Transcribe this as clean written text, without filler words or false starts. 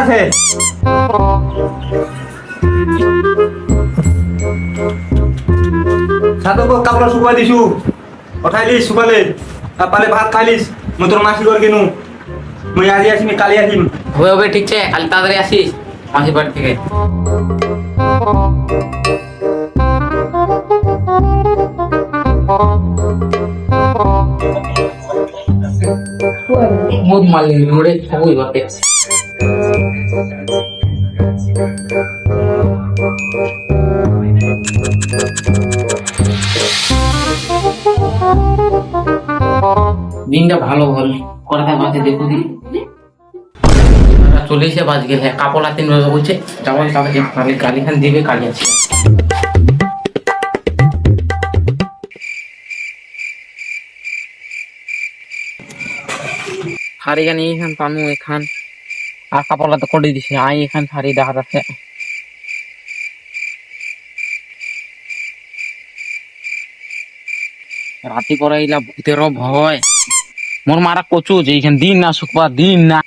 আছে সাতক কাপড় শুকাই দিছু উঠাইলিস শুকালে পালে ভাত খাইলিস মই তোর মাসি ঘর গেনু মই আজি আসিমি কালি আসিম হবে হবে ঠিক আছে কাল তাড়াতাড়ি আসিস মাসির বাড়ি থেকে বহুত মাল মোড়ে সবই বাতে দিনটা ভালো হল কথা মাঝে দেখো চলে এসে বাজ গেলে কাপড় হাতে নিয়ে বলছে যাবো তাহলে গালি খান দিবে কালি আছে শাড়ি গানি এখান পানু এখান আর কাপড় হাতে করে দিছে আই এখান শাড়ি দেখা যাচ্ছে রাতি পরে এলা ভূতেরও ভয় মোর মারা কচু যে এখান দিন না শুকবা দিন না